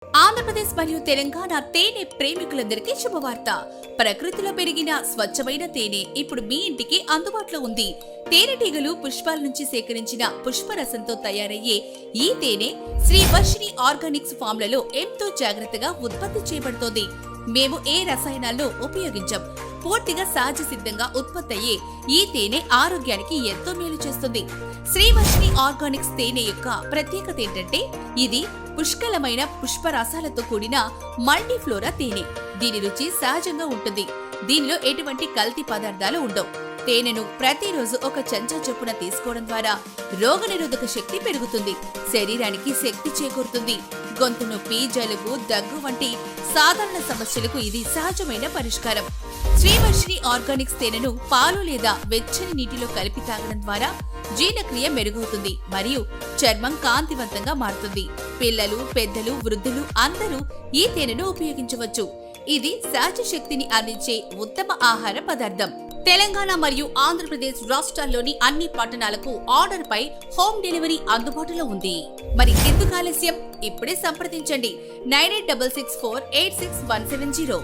ఆంధ్రప్రదేశ్ మరియు తెలంగాణ తేనె ప్రేమికులందరికీ శుభవార్త. ప్రకృతిలో పెరిగిన స్వచ్ఛమైన తేనె ఇప్పుడు మీ ఇంటికి అందుబాటులో ఉంది. తేనెటీగలు పుష్పాల నుంచి సేకరించిన పుష్పరసంతో తయారయ్యే ఈ తేనె శ్రీ వర్షిణి ఆర్గానిక్స్ ఫామ్లలో ఎంతో జాగ్రత్తగా ఉత్పత్తి చేయబడుతోంది. మేము ఏ రసాయనాల్లో ఉపయోగించం. పూర్తిగా సహజ సిద్ధంగా ఉత్పత్తయ్యే ఈ తేనె ఆరోగ్యానికి ఎంతో మేలు చేస్తుంది. శ్రీ వర్షిణి ఆర్గానిక్స్ తేనె యొక్క ప్రత్యేకత ఏంటంటే ఇది పుష్కలమైన పుష్పరసాలతో కూడిన మల్టీఫ్లోరా తేనె. దీని రుచి సహజంగా ఉంటుంది. దీనిలో ఎటువంటి కల్తీ పదార్థాలు ఉండవు. తేనెను ప్రతిరోజు ఒక చెంచా చొప్పున తీసుకోవడం ద్వారా రోగనిరోధక శక్తి పెరుగుతుంది. శరీరానికి శక్తి చేకూరుతుంది. గొంతు నొప్పి, జలుబు, దగ్గు వంటి సాధారణ సమస్యలకు ఇది సహజమైన పరిష్కారం. శ్రీవర్షిణి ఆర్గానిక్స్ తేనెను పాలు లేదా వెచ్చని నీటిలో కలిపి తాగడం ద్వారా జీర్ణక్రియ మెరుగవుతుంది మరియు చర్మం కాంతివంతంగా మారుతుంది. పిల్లలు, పెద్దలు, వృద్ధులు అందరూ ఈ తేనెను ఉపయోగించవచ్చు. ఇది సహజ శక్తిని అందించే ఉత్తమ ఆహార పదార్థం. తెలంగాణ మరియు ఆంధ్రప్రదేశ్ రాష్ట్రాల్లోని అన్ని పట్టణాలకు ఆర్డర్ పై హోమ్ డెలివరీ అందుబాటులో ఉంది. మరి ఎందుకు ఆలస్యం? ఇప్పుడే సంప్రదించండి 9866486170.